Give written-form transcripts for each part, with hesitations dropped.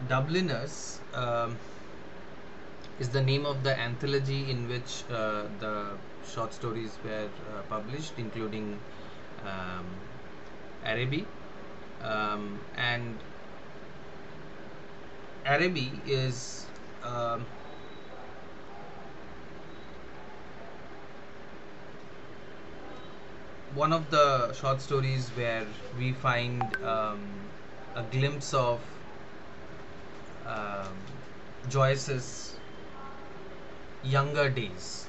Dubliners is the name of the anthology in which the short stories were published, including um, Araby. And Araby is one of the short stories where we find a glimpse of um, Joyce's younger days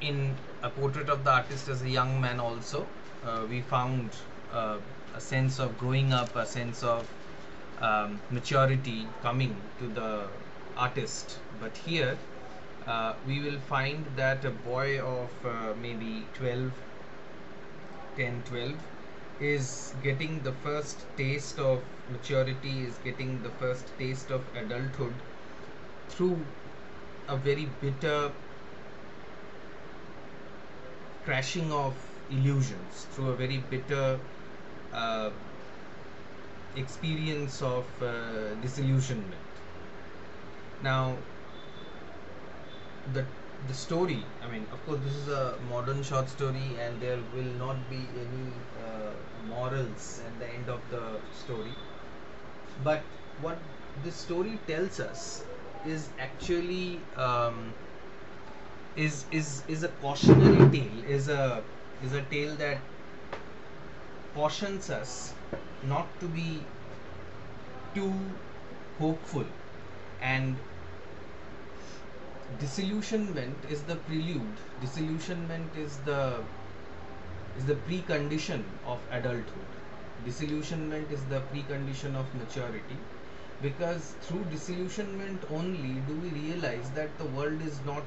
in A Portrait of the Artist as a Young Man. Also, we found uh, a sense of growing up, a sense of maturity coming to the artist. But here we will find that a boy of maybe 12, 10, 12 is getting the first taste of maturity, is getting the first taste of adulthood through a very bitter crashing of illusions, through a very bitter uh, experience of disillusionment. Now, the the story, I mean, of course, this is a modern short story, and there will not be any morals at the end of the story. But what this story tells us is actually is a cautionary tale, is a tale that cautions us not to be too hopeful. And disillusionment is the prelude, disillusionment is the precondition of adulthood, disillusionment is the precondition of maturity, because through disillusionment only do we realize that the world is not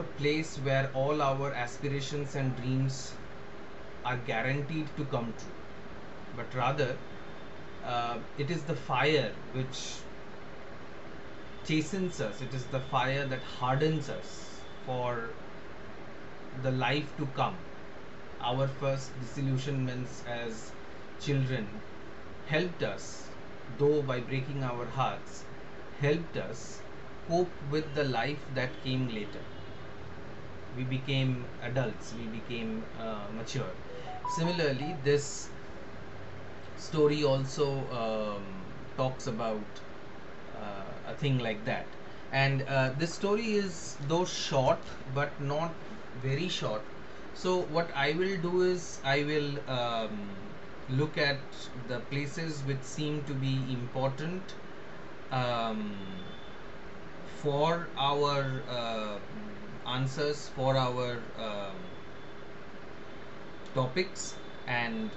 a place where all our aspirations and dreams are guaranteed to come true, but rather it is the fire which chastens us, it is the fire that hardens us for the life to come. Our first disillusionments as children helped us, though by breaking our hearts, helped us cope with the life that came later. We became adults, we became mature. Similarly, this story also talks about a thing like that. And this story is, though short, but not very short. So what I will do is I will look at the places which seem to be important um, for our answers, for our topics. And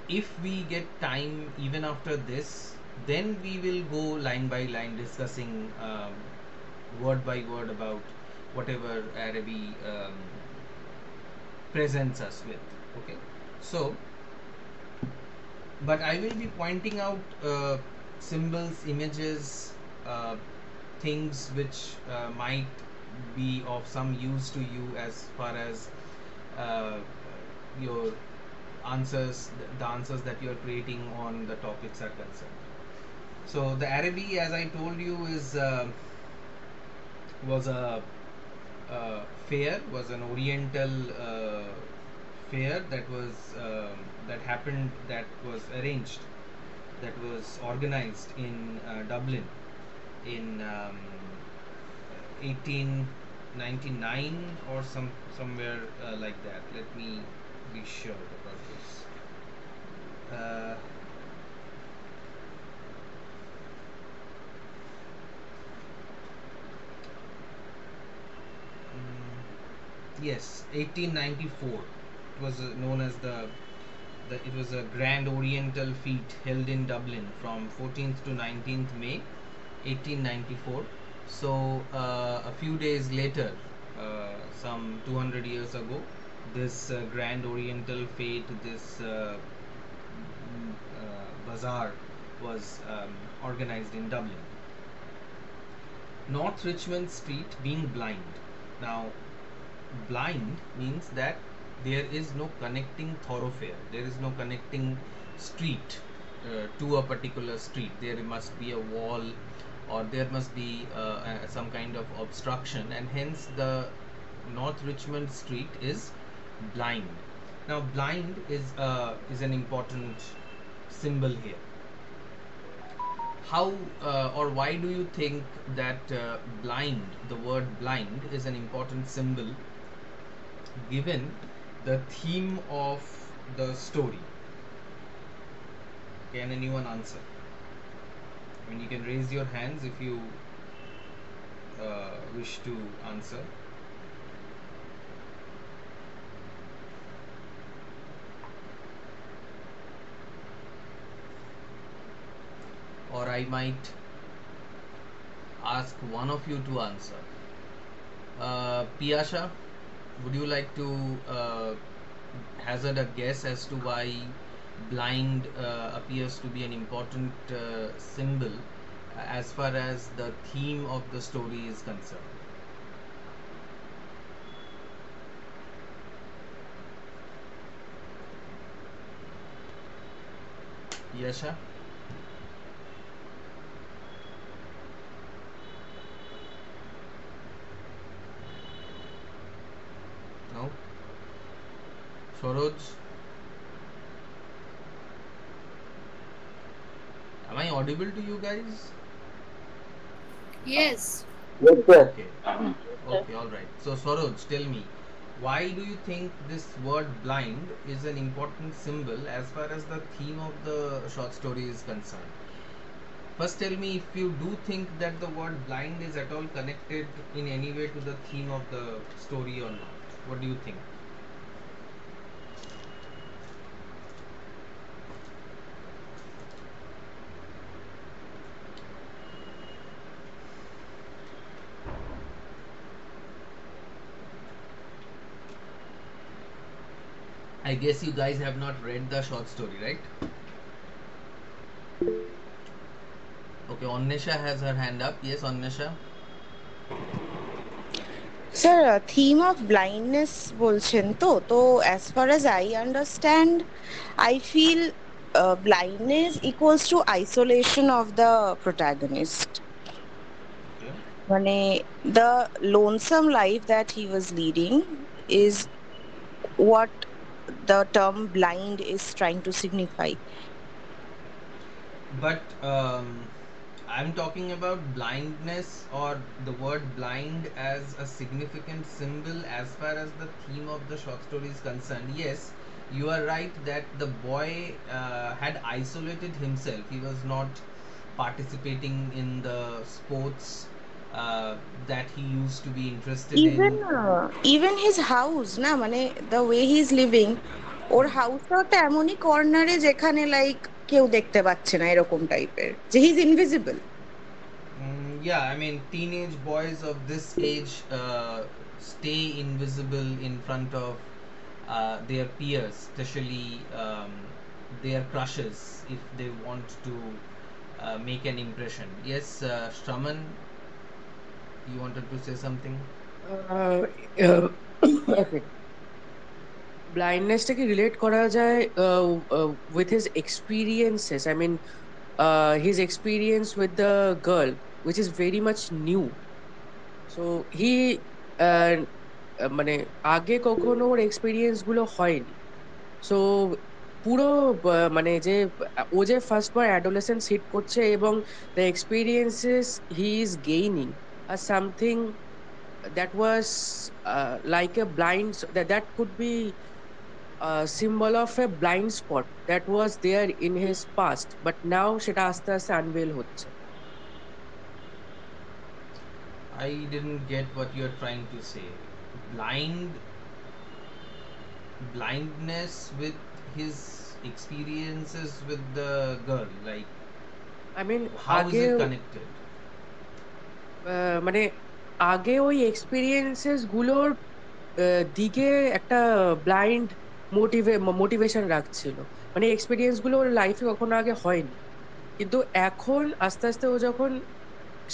if we get time even after this, then we will go line by line discussing word by word about whatever Araby presents us with. Okay, so but I will be pointing out symbols, images, things which might be of some use to you as far as uh, your answers, the answers that you are creating on the topics are concerned. So the Araby, as I told you, is was a fair, was an Oriental fair that was that happened, that was arranged, that was organized in Dublin in 1899 or somewhere like that. Let me be sure about this. Uh, yes, 1894. It was known as it was a Grand Oriental Fete held in Dublin from 14th to 19th May 1894. So a few days later, some 200 years ago, this Grand Oriental Fete, this bazaar was organized in Dublin. North Richmond Street being blind. Now, blind means that There is no connecting thoroughfare, there is no connecting street to a particular street. There must be a wall, or there must be some kind of obstruction, and hence the North Richmond street is blind. Now, blind is an important symbol here. How or why do you think that blind, the word blind, is an important symbol given the theme of the story? Can anyone answer? I mean, you can raise your hands if you wish to answer. Or I might ask one of you to answer. Piyasha, would you like to hazard a guess as to why blind appears to be an important symbol as far as the theme of the story is concerned? Yasha? No? Soroj? Am I audible to you guys? Yes. Yes, sir. Okay. Okay, all right. So, Soroj, tell me, why do you think this word blind is an important symbol as far as the theme of the short story is concerned? First, tell me if you do think that the word blind is at all connected in any way to the theme of the story or not. What do you think? I guess you guys have not read the short story, right? Okay, Onnesha has her hand up. Yes, Onnesha. Sir theme of blindness বলছেন তো as far as I understand I feel blindness equals to isolation of the protagonist. Okay. মানে the lonesome life that he was leading is what the term blind is trying to signify. But I'm talking about blindness, or the word blind as a significant symbol as far as the theme of the short story is concerned. Yes, you are right that the boy had isolated himself. He was not participating in the sports that he used to be interested even in. even his house না মানে the way he is living, ওর হাউসটাও তো এমনই কর্নারে যেখানে like কেউ দেখতে পাচ্ছে না এরকম টাইপের যে he is invisible. Yeah, I mean, teenage boys of this age stay invisible in front of their peers, especially their crushes, if they want to make an impression. Yes, Shraman, you wanted to say something? Uh, okay. ব্লাইন্ডনেসটাকে relate করা যায় with his experiences. I mean, his experience with the girl, which is very much new. So he uh, মানে আগে কখনো ওর experience গুলো হয়নি। So পুরো মানে যে ও যে ফার্স্ট বার অ্যাডোলেসেন্স হিট করছে, এবং the experiences he is gaining are something that was like a blind that could be a symbol of a blind spot that was there in his past, but now সেটা আস্তে আস্তে unveil হচ্ছে। I didn't get what you're trying to say. Blind blindness with his experiences with the girl, like I mean how is আগে it connected? মানে আগে ওই experiences গুলোর দিকে একটা ব্লাইন্ড মোটিভেশন রাখছিল, মানে এক্সপিরিয়েন্স গুলো ওর লাইফে কখনো আগে হয়নি, কিন্তু এখন আস্তে আস্তে ও যখন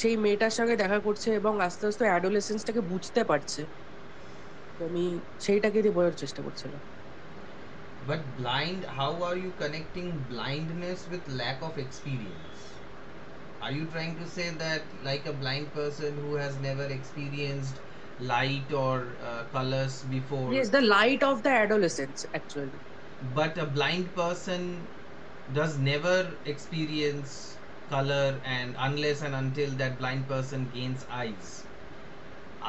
সেই মেয়েটার সঙ্গে দেখা করছে এবং আস্তে আস্তে অ্যাডোলেসেন্সটাকে বুঝতে পারছে, তো আমি সেইটাকে দিয়ে বোঝার চেষ্টা করছিলাম। But blind, how are you connecting blindness with lack of experience? Are you trying to say that, like a blind person who has never experienced light or colors before, Yes, the light of the adolescence actually. but a blind person does never experience color, and unless and until that blind person gains eyes,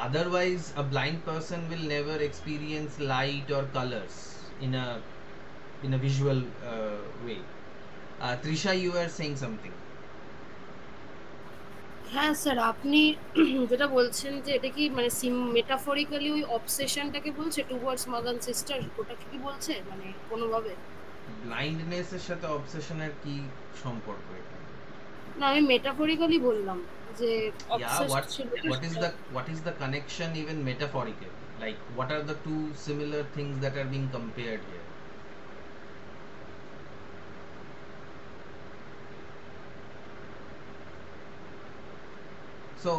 otherwise a blind person will never experience light or colors in a visual way. Trisha, you were saying something. হ্যাঁ sir, আপনি যেটা বলছেন যে এটা কি মানে metaphorically ওই অবসেশনটাকে বলছে টুয়ার্ডস মাদার সিস্টার, ওটাকে কি বলছে মানে কোনোভাবে? ব্লাইন্ডনেসের সাথে অবসেশনের কি সম্পর্ক এখানে? না, আমি মেটাফরিক্যালি বললাম যে Yeah, অবসেসড ছিল। what is the connection even metaphorically? Like, what are the two similar things that are being compared here? So,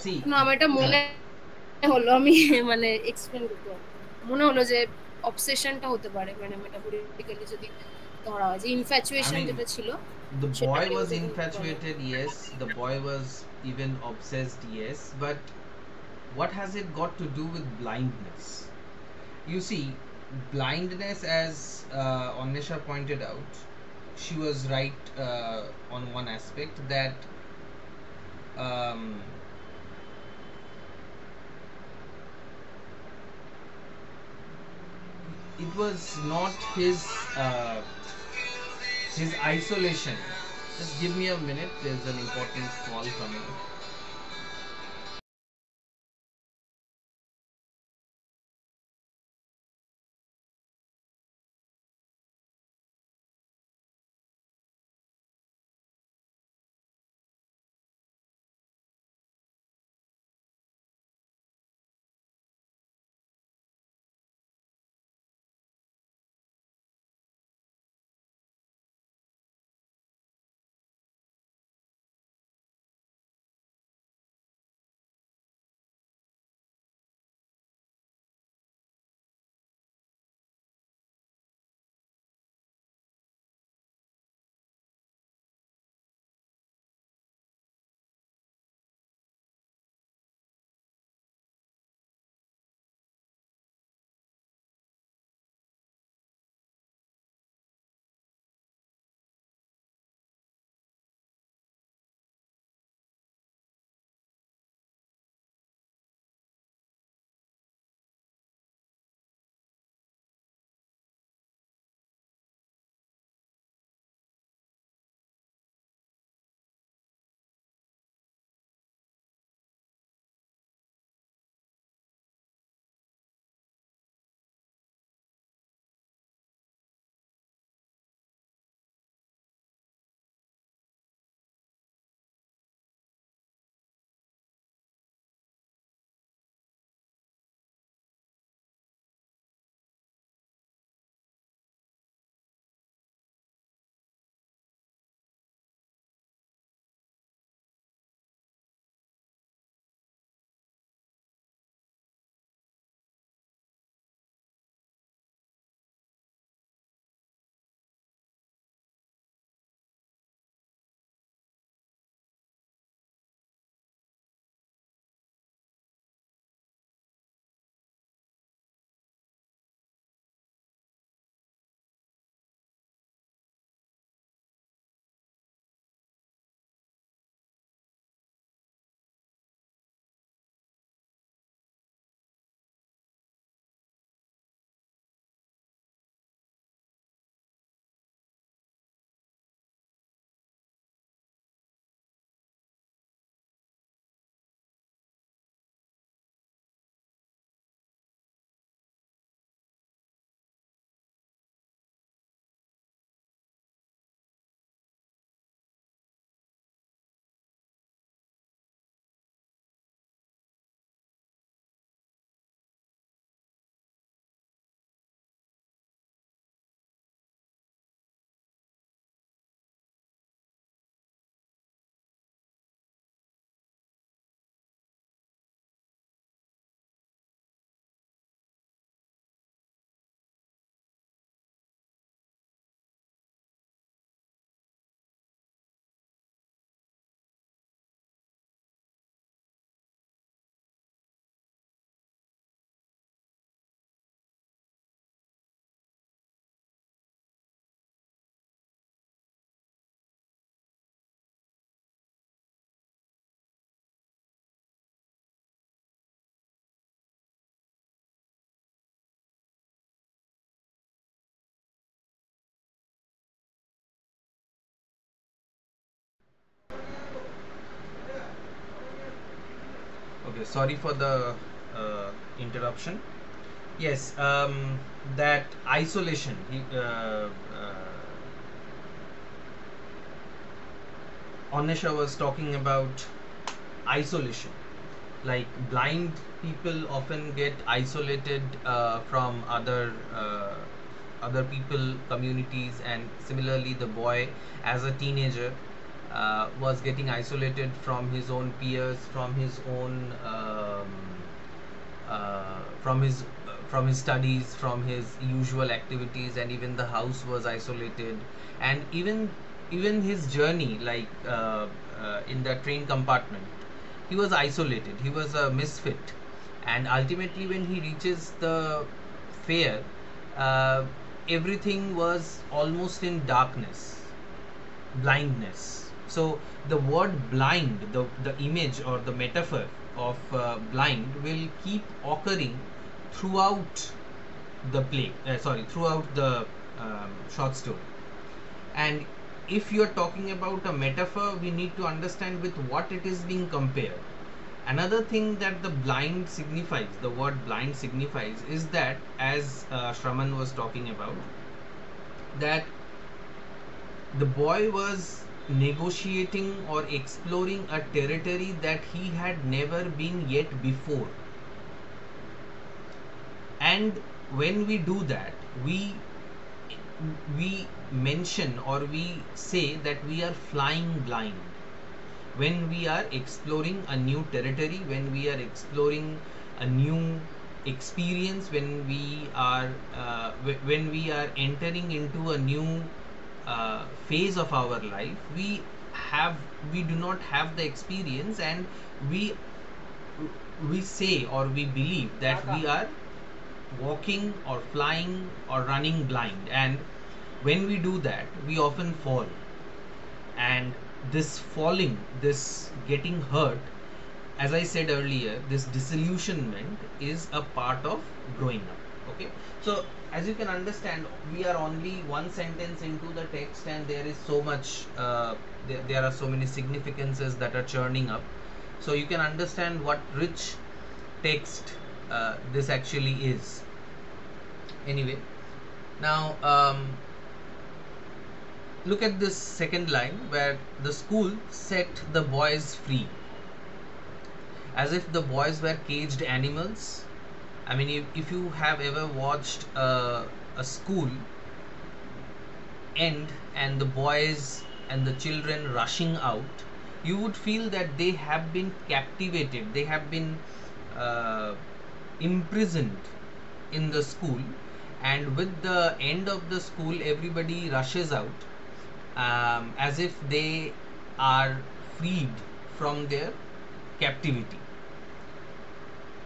see, না, আমার এটা মনে হলো, আমি মানে এক্সপ্লেন করতে পারবো। মনে হলো যে অবসেশনটা হতে পারে মানে মেটাফরিক্যালি যদি ধরা হয় যে I ইনফ্যাচুয়েশন mean, যেটা ছিল the boy সেটাকে was বোঝাতে পারে। infatuated, yes, the boy was even obsessed, yes, but what has it got to do with blindness? You see, blindness, as Onnesha pointed out, she was right on one aspect that um, it was not his isolation. Just give me a minute. There's an important call coming. Okay, sorry for the interruption. Yes, that isolation. Anisha was talking about isolation. Like blind people often get isolated from other people, communities, and similarly, the boy as a teenager was getting isolated from his own peers, from his own from his studies, from his usual activities, and even the house was isolated, and even his journey, like in the train compartment, he was isolated. He was a misfit, and ultimately, when he reaches the fair, uh, everything was almost in darkness, blindness. So the word blind, the image or the metaphor of blind will keep occurring throughout the throughout the short story. And if you are talking about a metaphor, we need to understand with what it is being compared. Another thing that the word blind signifies, is that, as Shraman was talking about, that the boy was negotiating or exploring a territory that he had never been yet before. And when we do that, we mention, or we say, that we are flying blind when we are exploring a new territory, when we are exploring a new experience, when we are entering into a new phase of our life. We do not have the experience, and we say, or we believe, that we are walking or flying or running blind. And when we do that, we often fall. And this falling, this getting hurt, as I said earlier, this disillusionment is a part of growing up. Okay, so as you can understand, we are only one sentence into the text, and there is so much there are so many significances that are churning up. So you can understand what rich text this actually is. Anyway, now look at this second line, where the school set the boys free, as if the boys were caged animals. I mean, if you have ever watched a school end, and the boys and the children rushing out, you would feel that they have been captivated, they have been uh, imprisoned in the school. And with the end of the school, everybody rushes out, as if they are freed from their captivity.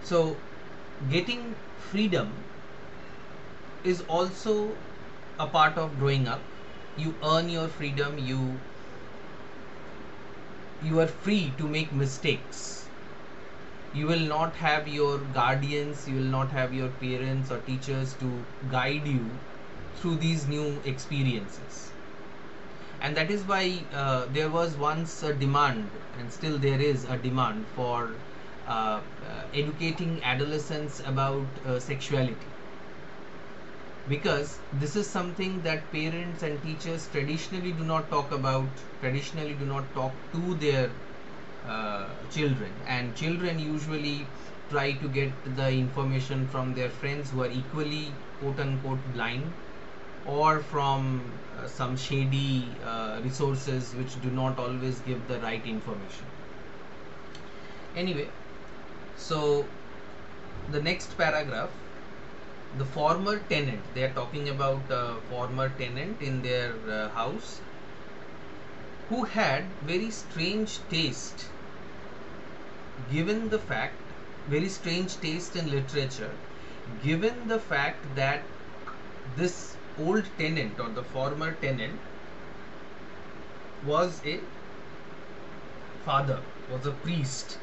So getting freedom is also a part of growing up. You earn your freedom, you are free to make mistakes. You will not have your guardians, you will not have your parents or teachers to guide you through these new experiences. And that is why there was once a demand, and still there is a demand, for educating adolescents about sexuality, because this is something that parents and teachers traditionally do not talk about, traditionally do not talk to their children. And children usually try to get the information from their friends who are equally quote unquote blind, or from some shady resources which do not always give the right information. Anyway, so the next paragraph, the former tenant, they are talking about a former tenant in their house, who had very strange taste, given the fact, very strange taste in literature, given the fact that this old tenant, or the former tenant, was a father, was a priest.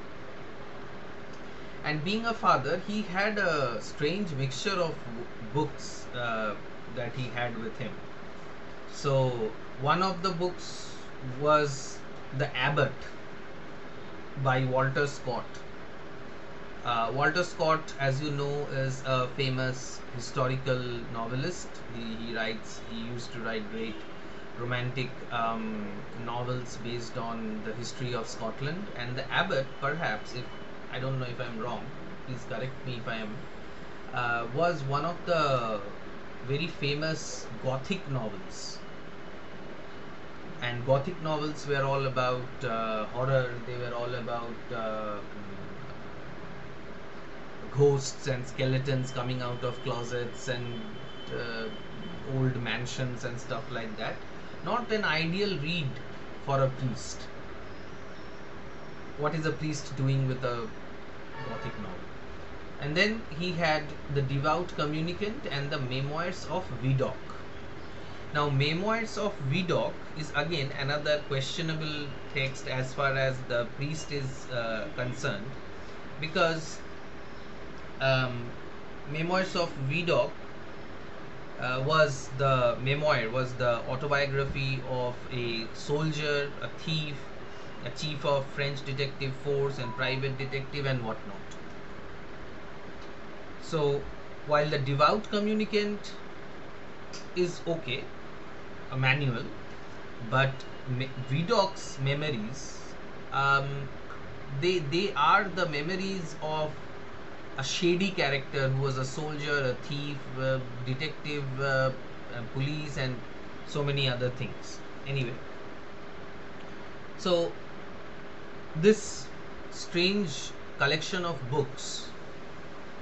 And being a father, he had a strange mixture of books that he had with him. So one of the books was The Abbot by Walter Scott. Walter Scott, as you know, is a famous historical novelist. He used to write great romantic novels based on the history of Scotland. And The Abbot, perhaps, if I don't know if I'm wrong, please correct me if I am, was one of the very famous Gothic novels. And Gothic novels were all about horror. They were all about ghosts and skeletons coming out of closets and old mansions and stuff like that. Not an ideal read for a priest. What is a priest doing with a Gothic novel? And then he had The Devout Communicant and The Memoirs of Vidocq. Now, Memoirs of Vidocq is again another questionable text as far as the priest is concerned, because Memoirs of Vidocq was the autobiography of a soldier, a thief, a chief of French detective force and private detective and whatnot. So while The Devout Communicant is okay, a manual, but Vidocq's memories, they are the memories of a shady character who was a soldier, a thief, detective, police, and so many other things. Anyway, so this strange collection of books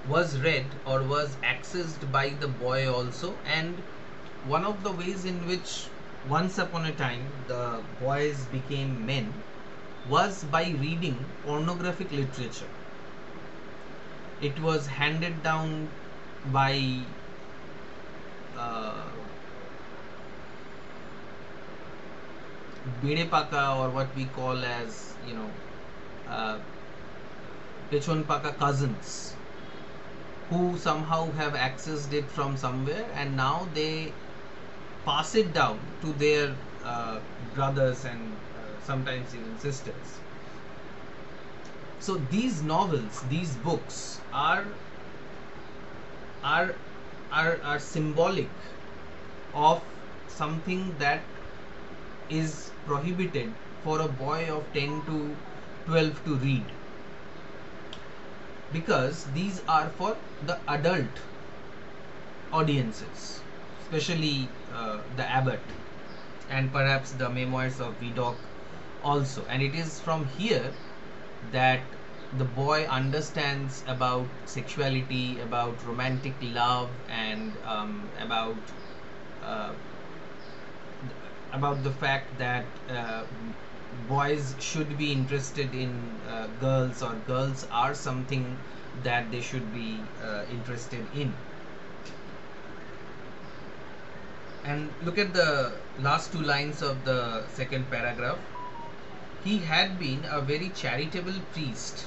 was read or was accessed by the boy also, and one of the ways in which once upon a time the boys became men was by reading pornographic literature. It was handed down by Bede Paka, or what we call as, Pechon Paka cousins, who somehow have accessed it from somewhere, and now they pass it down to their brothers and sometimes even sisters. So these novels, these books are symbolic of something that is prohibited for a boy of 10 to 12 to read, because these are for the adult audiences, especially The Abbot and perhaps the Memoirs of Vidocq also. And it is from here that the boy understands about sexuality, about romantic love, and uh, about the fact that boys should be interested in girls, or girls are something that they should be interested in. And look at the last two lines of the second paragraph. He had been a very charitable priest.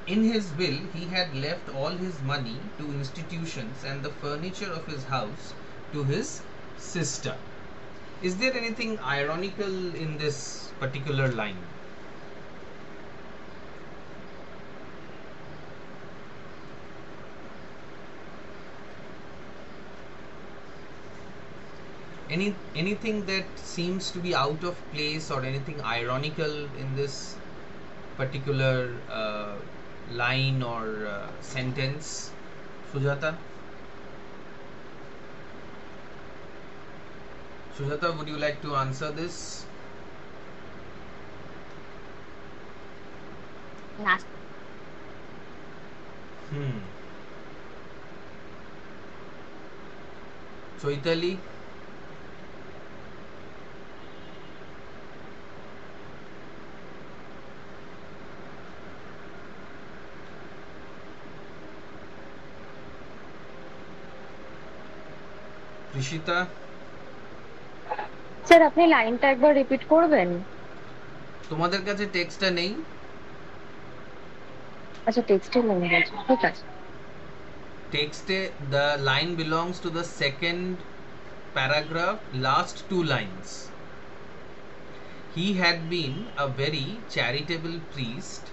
In his will, he had left all his money to institutions and the furniture of his house to his sister. Is there anything ironical in this particular line? Anything that seems to be out of place, or anything ironical in this particular line or sentence, Sujata? Sujata, would you like to answer this? Yes. So Italy? Rishita? Sir আপনি লাইনটা একবার repeat করবেন? তোমাদের কাছে টেক্সটটা নেই? আচ্ছা টেক্সটে লাইন বলছে, ঠিক আছে। Texte, the line belongs to the second paragraph, last two lines. he had been a very charitable priest.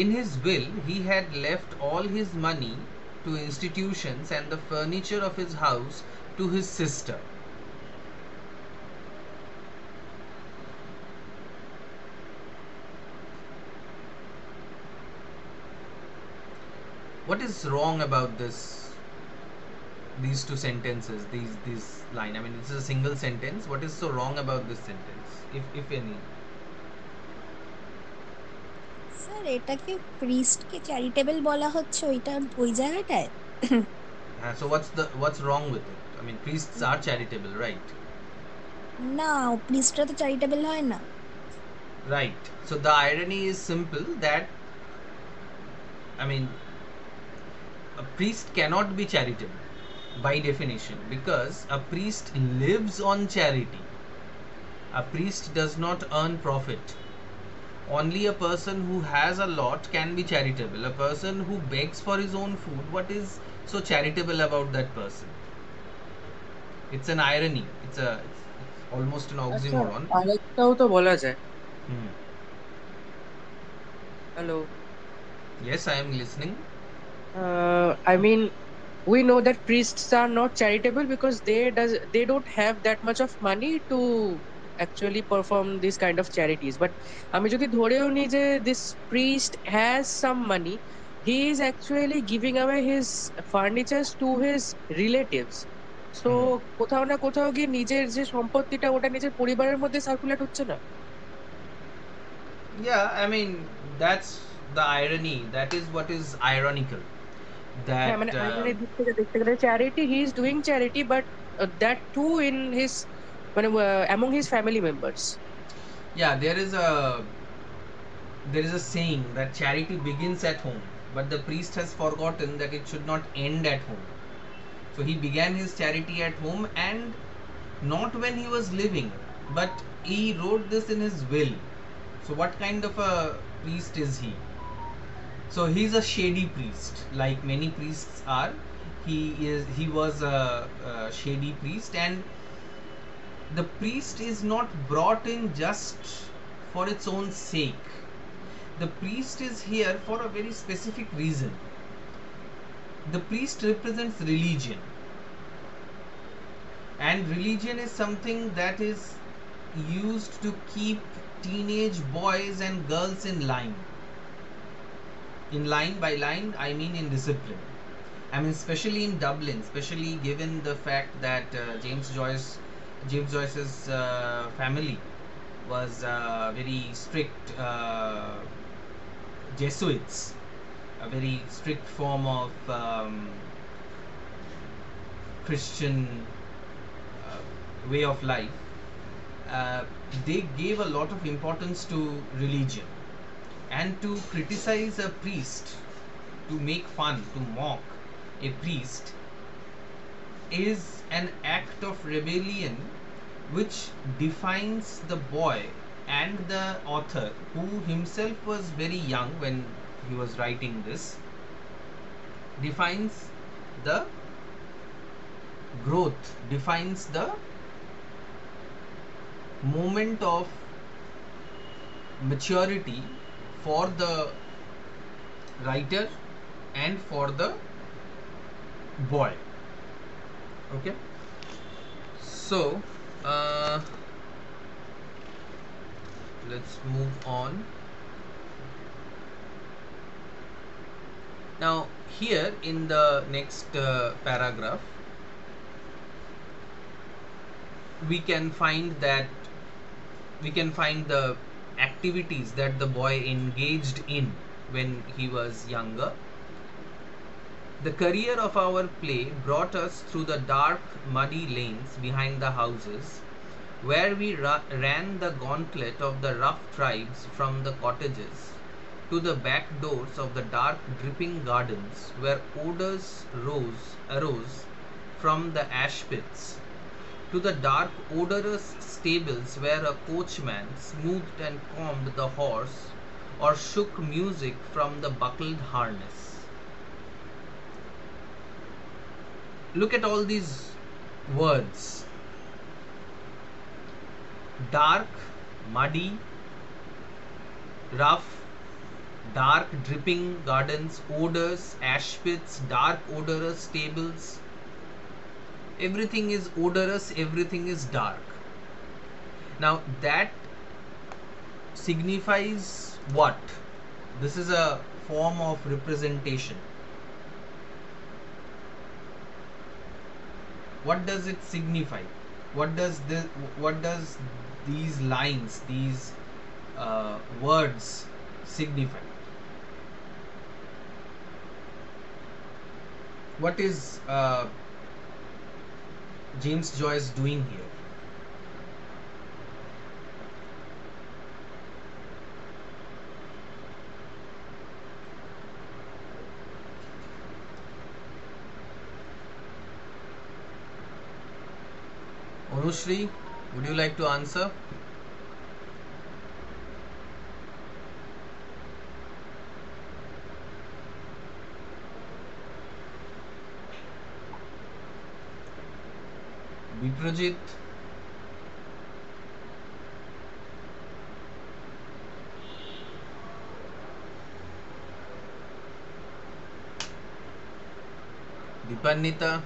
In his will, he had left all his money to institutions and the furniture of his house to his sister. What is wrong about these two sentences, these line? I mean, this is a single sentence. What is so wrong about this sentence, if any? Sir এটাকে প্রিস্টকে charitable বলা হচ্ছে ওইটা ওই জায়গাটায়? So what's wrong with it? I mean, priests are charitable, right? না, প্রিস্টরা তো charitable হয় না। Right. So the irony is simple that, I mean, a priest cannot be charitable by definition, because a priest lives on charity. A priest does not earn profit. Only a person who has a lot can be charitable. A person who begs for his own food, what is so charitable about that person? It's an irony. It's almost an oxymoron. আরেকটাও তো বলা যায়। Hello. Yes, I am listening. I mean, we know that priests are not charitable because they don't have that much of money to actually perform this kind of charities. But আমি যদি ধরেও নিই যে this priest has some money, he is actually giving away his furnitures to his relatives. So কোথাও না কোথাও গিয়ে নিজের যে সম্পত্তিটা ওটা নিজের পরিবারের মধ্যে সার্কুলেট হচ্ছে না? Yeah, I mean, that's the irony. That is what is ironical. That হ্যাঁ, মানে irony দিক থেকে দেখতে গেলে charity, he is doing charity, but that too in his মানে among his family members. Yeah, there is a saying that charity begins at home, but the priest has forgotten that it should not end at home. So he began his charity at home, and not when he was living, but he wrote this in his will. So what kind of a priest is he? So he's a shady priest, like many priests are. He was a shady priest, and the priest is not brought in just for its own sake. The priest is here for a very specific reason. The priest represents religion, and religion is something that is used to keep teenage boys and girls in line. In line, by line I mean in discipline. I mean, especially in Dublin, especially given the fact that James Joyce's family was very strict Jesuits, a very strict form of Christian way of life. They gave a lot of importance to religion, and to criticize a priest, to make fun, to mock a priest, is an act of rebellion which defines the boy and the author, who himself was very young when he was writing this, defines the growth, defines the moment of maturity for the writer and for the boy. Okay, so let's move on. Now here in the next paragraph, we can find the activities that the boy engaged in when he was younger. The career of our play brought us through the dark, muddy lanes behind the houses, where we ran the gauntlet of the rough tribes from the cottages to the back doors of the dark, dripping gardens, where odors arose from the ash pits, to the dark, odorous stables where a coachman smoothed and combed the horse or shook music from the buckled harness. Look at all these words: dark, muddy, rough, dark, dripping gardens, odors, ash pits, dark, odorous stables. Everything is odorous, everything is dark. Now, that signifies what? This is a form of representation. What does it signify? What does these lines, these words signify? What is James Joyce doing here? Anushri, would you like to answer? Viprajit? Dipannita?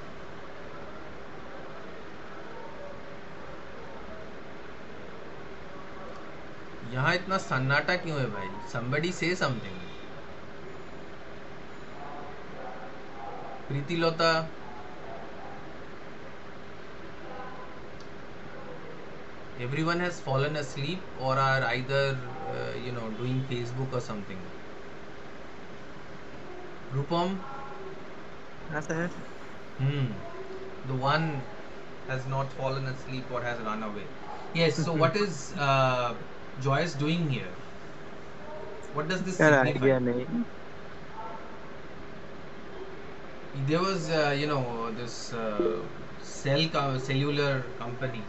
यहाँ इतना सन्नाटा क्यों है भाई? Somebody say something. Preetilota? Everyone has fallen asleep or are either doing Facebook or something. Rupam? Yes, sir. The one has not fallen asleep or has run away. Yes, so what is Joyce doing here? What does this Sir, signify? idea nahi. There was, this cellular company,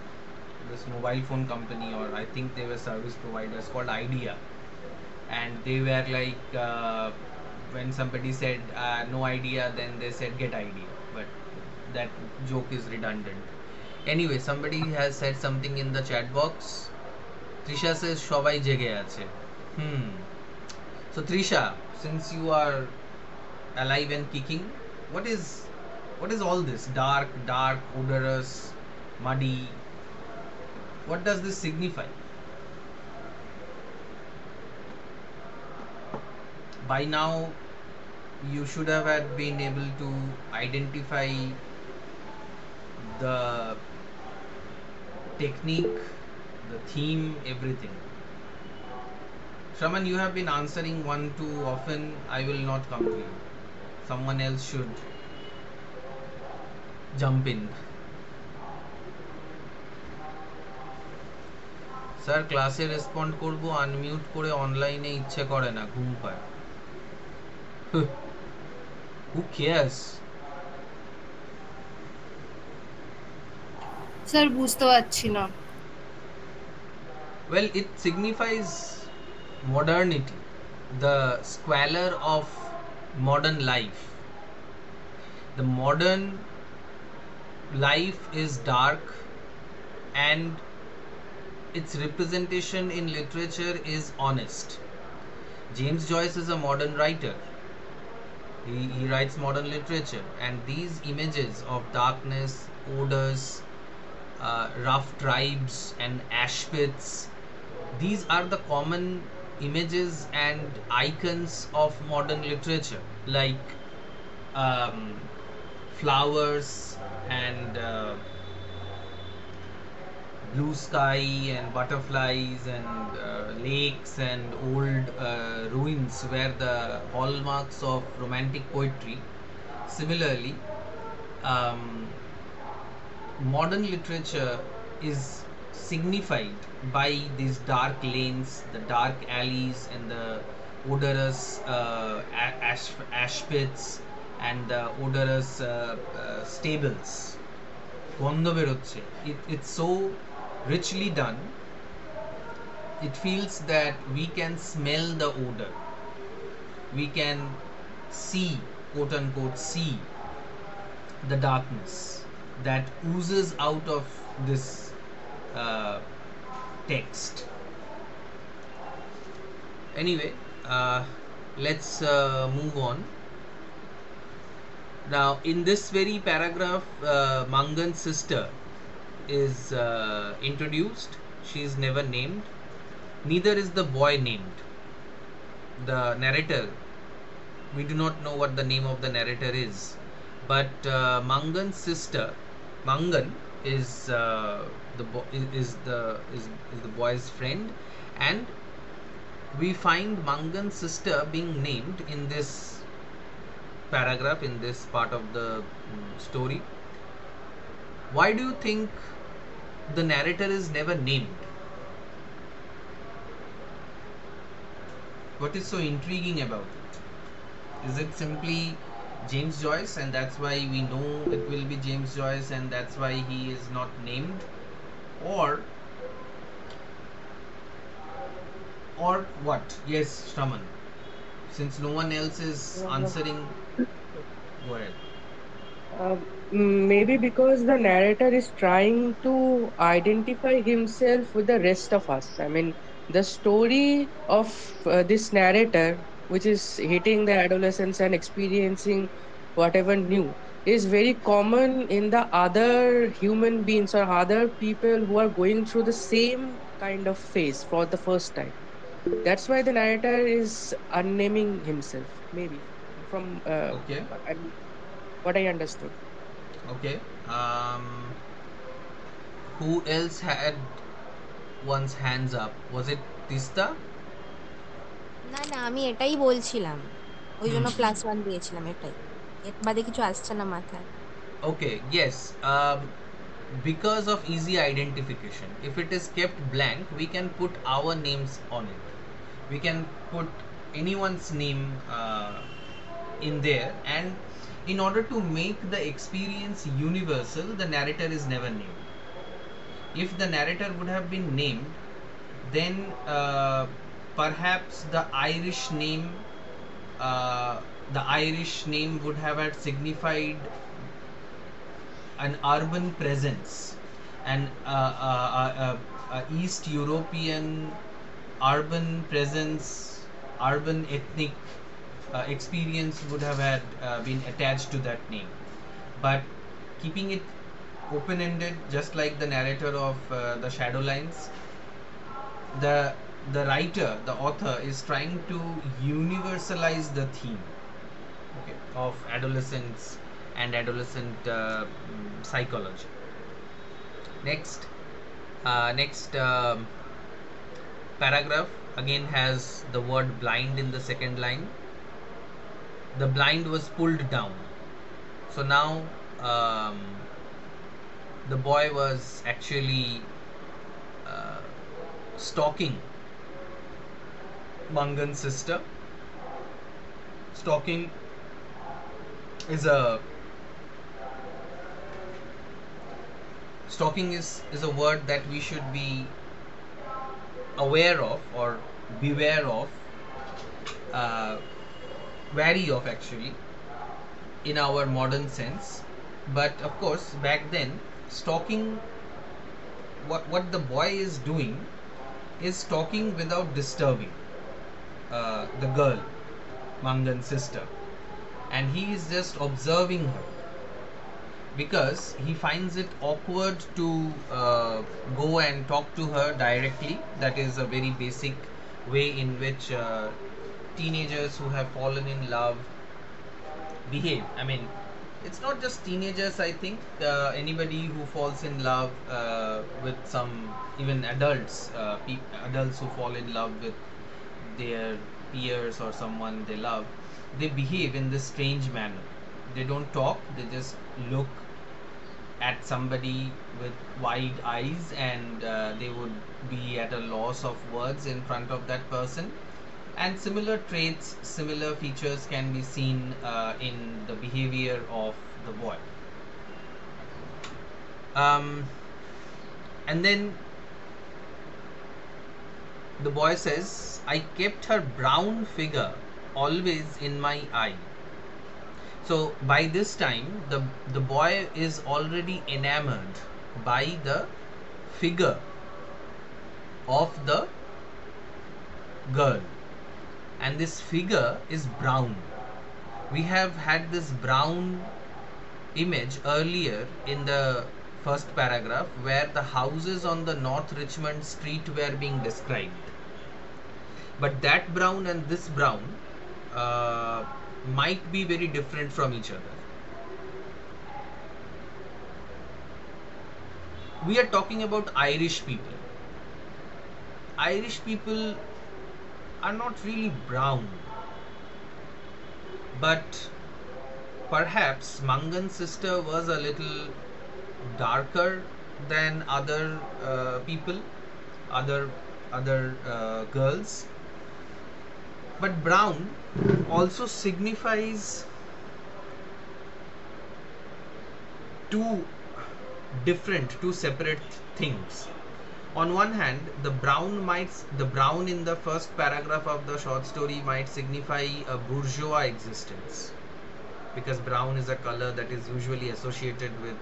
this mobile phone company, or I think they were service providers called Idea, and they were like, when somebody said no idea, then they said get idea, but that joke is redundant. Anyway, somebody has said something in the chat box. Trisha says shobai jege ache. So Trisha, since you are alive and kicking, what is all this dark, odorous, muddy? What does this signify? By now you should have been able to identify the technique, the theme, everything. Shraman, you have been answering one too often. I will not come to you. Someone else should jump in. Sir ক্লাসে respond করব, unmute করে অনলাইনে ইচ্ছে করে না, ঘুম পায়। Who cares? Sir বুঝতে পারছি না। Well, it signifies modernity, the squalor of modern life. The modern life is dark, and its representation in literature is honest. James Joyce is a modern writer. He writes modern literature, and these images of darkness, odors, rough tribes and ash pits, these are the common images and icons of modern literature, like flowers and blue sky and butterflies and lakes and old ruins were the hallmarks of romantic poetry. Similarly, modern literature is signified by these dark lanes, the dark alleys, and the odorous ash pits and the odorous stables. গন্ধ বেরোচ্ছে. It's so richly done. It feels that we can smell the odor. We can see, quote unquote, see the darkness that oozes out of this text. Anyway, let's move on. Now, in this very paragraph, Mangan's sister is introduced. She is never named. Neither is the boy named. The narrator, we do not know what the name of the narrator is, but Mangan's sister, Mangan is the boy's friend, and we find Mangan's sister being named in this paragraph, in this part of the story. Why do you think the narrator is never named? What is so intriguing about it? Is it simply James Joyce, and that's why we know it will be James Joyce, and that's why he is not named? Or what? Yes, Shraman. Since no one else is answering, go ahead. Maybe because the narrator is trying to identify himself with the rest of us. I mean, the story of this narrator, which is hitting the adolescence and experiencing whatever new, is very common in the other human beings or other people who are going through the same kind of phase for the first time. That's why the narrator is unnaming himself, maybe from Okay. what I understood. Okay. Who else had one's hands up? Was it Tista? না না আমি এটাই বলছিলাম, ওই জন্য +1 দিয়েছিলাম, এটাই, এর বাদে কিছু আসছে না মাথায়। Okay, yes. Because of easy identification, if it is kept blank, we can put our names on it. We can put anyone's name in there, and in order to make the experience universal, the narrator is never named. If the narrator would have been named, then perhaps the Irish name would have had signified an urban presence, an East European urban presence, urban ethnic experience would have had been attached to that name. But keeping it open-ended, just like the narrator of the Shadowlines, the writer, the author, is trying to universalize the theme, okay, of adolescence and adolescent psychology. Next paragraph again has the word blind in the second line. The blind was pulled down. So now the boy was actually stalking Mangan's sister. Stalking is a word that we should be aware of, or beware of, wary of actually, in our modern sense. But of course, back then, stalking, what the boy is doing is stalking without disturbing the girl, Mangan's sister, and he is just observing her because he finds it awkward to go and talk to her directly. That is a very basic way in which teenagers who have fallen in love behave. I mean, it's not just teenagers. I think anybody who falls in love with some, even adults, adults who fall in love with their peers or someone they love, they behave in this strange manner. They don't talk, they just look at somebody with wide eyes, and they would be at a loss of words in front of that person. And similar traits, similar features can be seen in the behavior of the boy. And then the boy says, I kept her brown figure always in my eye. So by this time, the boy is already enamored by the figure of the girl. and this figure is brown. We have had this brown image earlier in the first paragraph where the houses on the North Richmond street were being described. But that brown and this brown might be very different from each other. We are talking about Irish people. Irish people are not really brown, but perhaps Mangan's sister was a little darker than other people, other girls. But brown also signifies two separate things. On one hand, the brown in the first paragraph of the short story might signify a bourgeois existence, because brown is a color that is usually associated with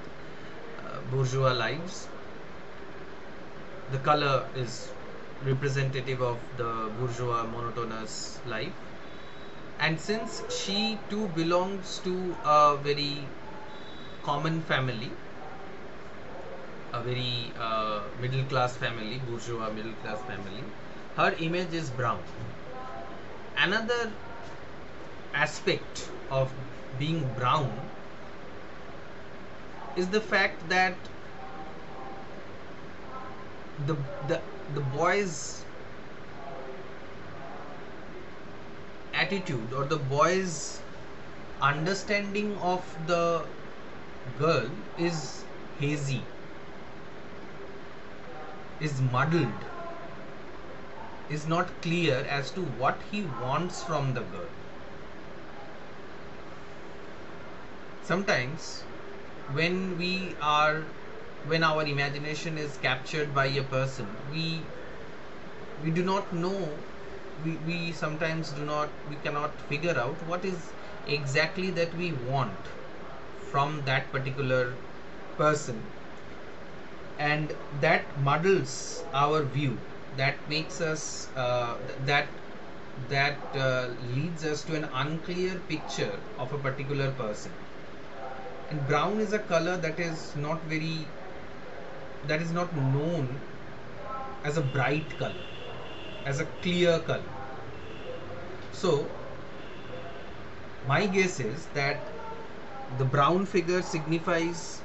bourgeois lives. The color is representative of the bourgeois monotonous life, and since she too belongs to a very common family, a very middle class family, bourgeois middle class family, her image is brown. Another aspect of being brown is the fact that the boy's attitude or the boy's understanding of the girl is hazy, is muddled, is not clear as to what he wants from the girl. Sometimes when our imagination is captured by a person, we do not know, we sometimes we cannot figure out what is exactly that we want from that particular person, and that muddles our view, that makes us that leads us to an unclear picture of a particular person. And brown is a color that is not known as a bright color, as a clear color. So my guess is that the brown figure signifies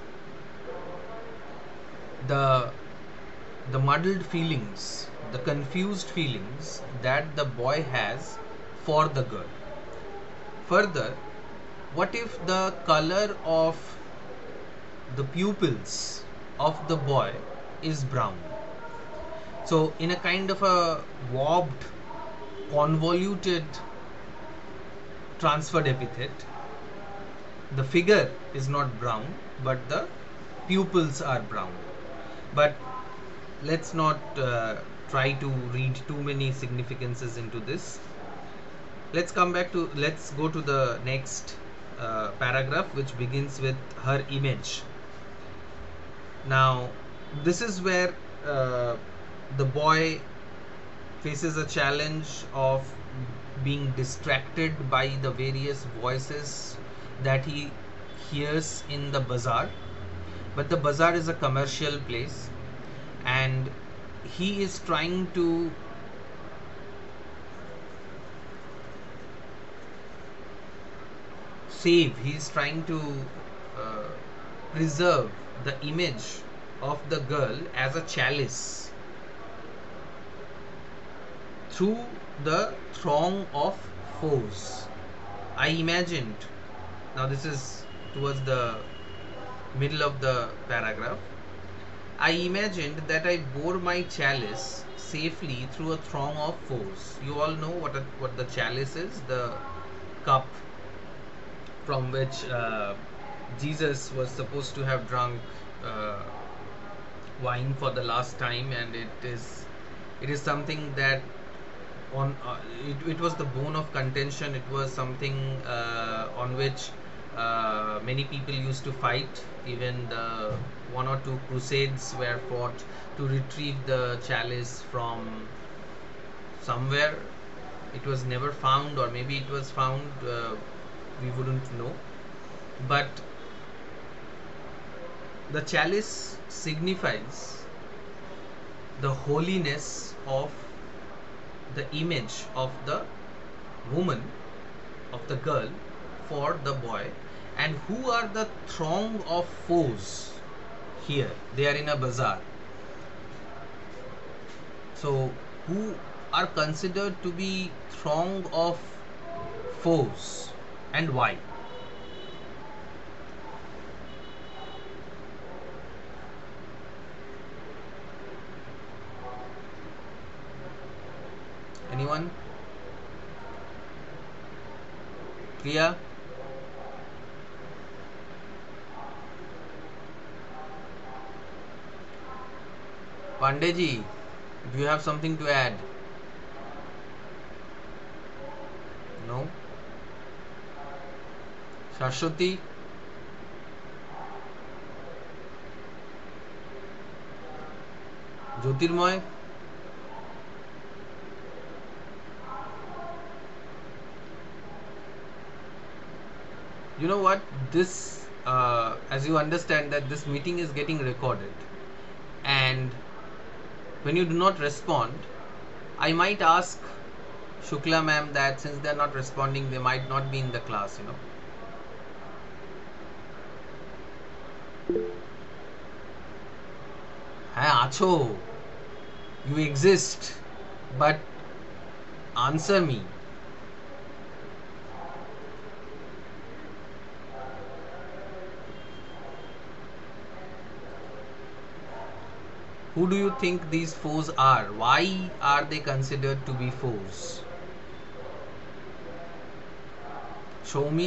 the muddled feelings, the confused feelings that the boy has for the girl. Further, what if the color of the pupils of the boy is brown? So in a kind of a warped, convoluted, transferred epithet, the figure is not brown, but the pupils are brown. But let's not try to read too many significances into this. Let's go to the next paragraph, which begins with her image. Now this is where the boy faces a challenge of being distracted by the various voices that he hears in the bazaar. But the bazaar is a commercial place, and he is trying to preserve the image of the girl as a chalice through the throng of foes. I imagined, now this is towards the middle of the paragraph, I imagined that I bore my chalice safely through a throng of foes. You all know what the chalice is, the cup from which Jesus was supposed to have drunk wine for the last time, and it is something that it was the bone of contention. It was something on which many people used to fight. Even the 1 or 2 crusades were fought to retrieve the chalice from somewhere. it was never found, or maybe it was found, we wouldn't know. But the chalice signifies the holiness of the image of the woman, of the girl, for the boy. And who are the throng of foes here? They are in a bazaar. So who are considered to be throng of foes, and why? Anyone? Priya? Pandeji, do you have something to add? No? Shashwati? Jyotirmoy? You know what? This, as you understand, that this meeting is getting recorded, and when you do not respond, I might ask Shukla ma'am that since they are not responding, they might not be in the class, you know. হ্যাঁ আছো, you exist, but answer me. Who do you think these foes are? Why are they considered to be foes? Show me.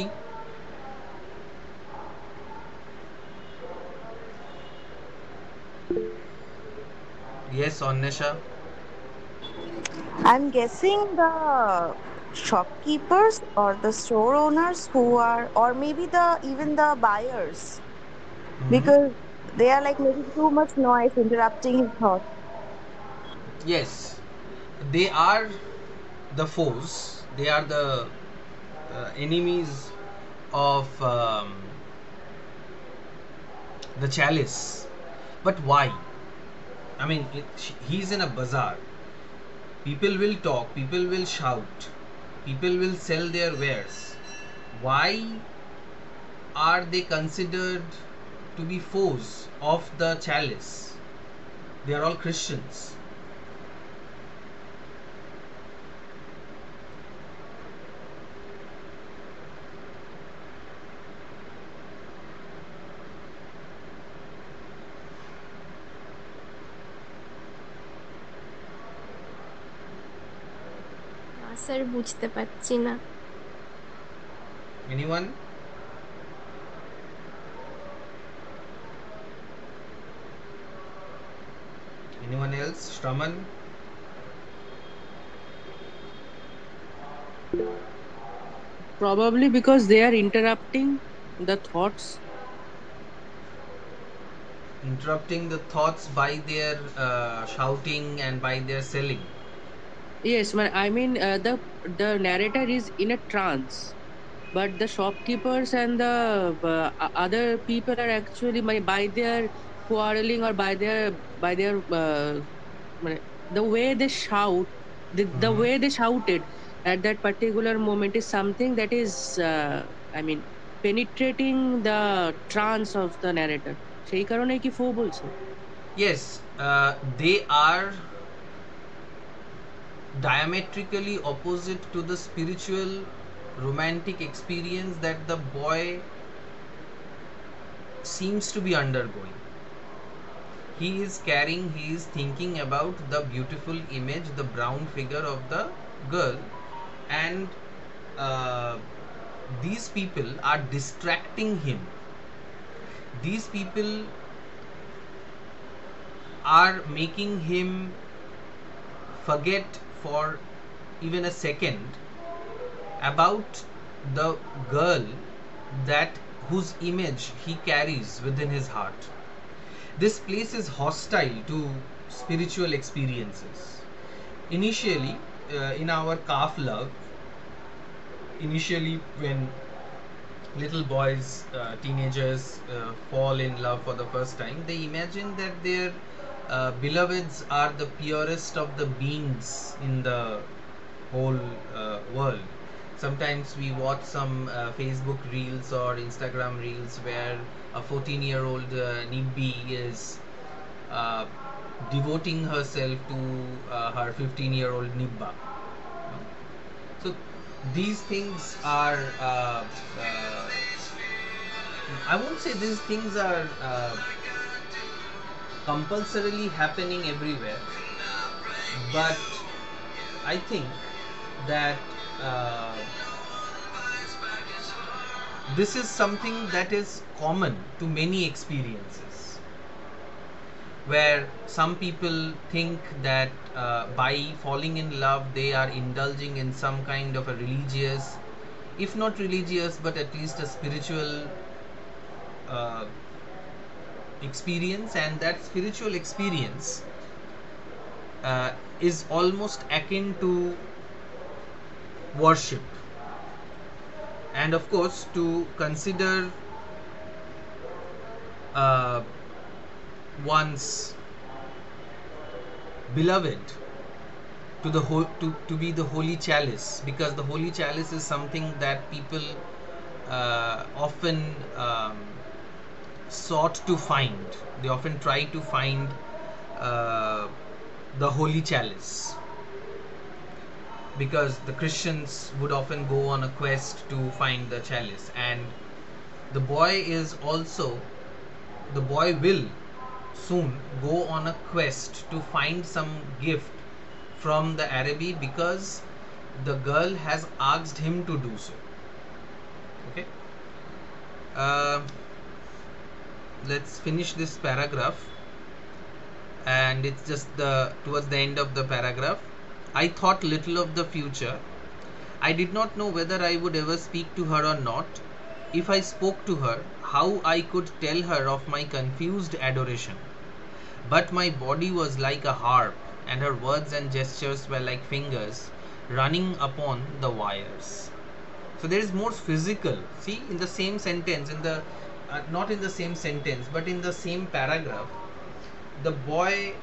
Yes, Annesha. I'm guessing the shopkeepers or the store owners who are, or maybe the even the buyers, because they are like making too much noise, interrupting his thoughts. Yes, they are the foes. They are the enemies of the chalice. But why? I mean, he's in a bazaar. People will talk, people will shout, people will sell their wares. Why are they considered to be foes of the chalice? They are all Christians. Sir বুঝতে পারছি না। Anyone? Anyone else? Shraman? Probably because they are interrupting the thoughts. Interrupting the thoughts by their shouting and by their selling. Yes, I mean the narrator is in a trance, but the shopkeepers and the other people are actually by their quarreling or by their the way they shout, the way they shouted at that particular moment is something that is I mean penetrating the trance of the narrator. সেই কারণেই কি ফো বলছে? Yes, they are diametrically opposite to the spiritual romantic experience that the boy seems to be undergoing. He is thinking about the beautiful image, the brown figure of the girl, and these people are distracting him. These people are making him forget for even a second about the girl whose image he carries within his heart. This place is hostile to spiritual experiences. Initially, in our calf love, initially when little boys, teenagers fall in love for the first time, they imagine that their beloveds are the purest of the beings in the whole world. Sometimes we watch some Facebook reels or Instagram reels where a 14-year-old Nibbi is uh, devoting herself to her 15-year-old Nibba. So these things are, I won't say these things are compulsorily happening everywhere, but I think that this is something that is common to many experiences, where some people think that by falling in love they are indulging in some kind of a religious, if not religious, but at least a spiritual uh, experience, and that spiritual experience is almost akin to worship. And of course, to consider uh, one's beloved to the to be the holy chalice, because the holy chalice is something that people often sought to find. They often try to find the holy chalice, because the Christians would often go on a quest to find the chalice, and the boy will soon go on a quest to find some gift from the Araby, because the girl has asked him to do so. Okay, let's finish this paragraph, and it's just towards the end of the paragraph. I thought little of the future. I did not know whether I would ever speak to her or not. If I spoke to her, how I could tell her of my confused adoration. But my body was like a harp, and her words and gestures were like fingers running upon the wires. So there is more physical. See, in the same sentence, not in the same sentence, but in the same paragraph, the boy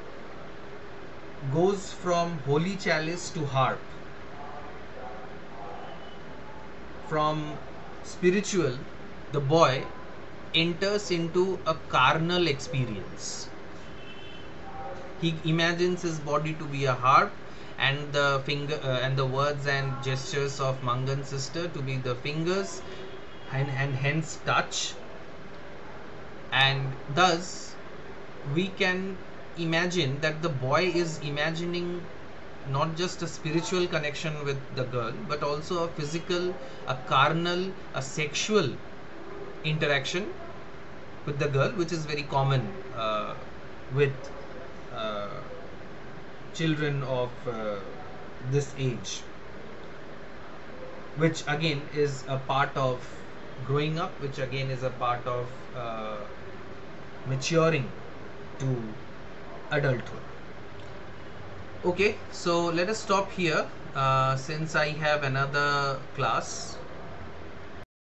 goes from holy chalice to harp, from spiritual the boy enters into a carnal experience. He imagines his body to be a harp, and the finger and the words and gestures of Mangan's sister to be the fingers, and hence touch. And thus we can imagine that the boy is imagining not just a spiritual connection with the girl, but also a physical, a carnal, a sexual interaction with the girl, which is very common with children of this age, which again is a part of growing up, which again is a part of maturing to adulthood. Okay, so let us stop here since I have another class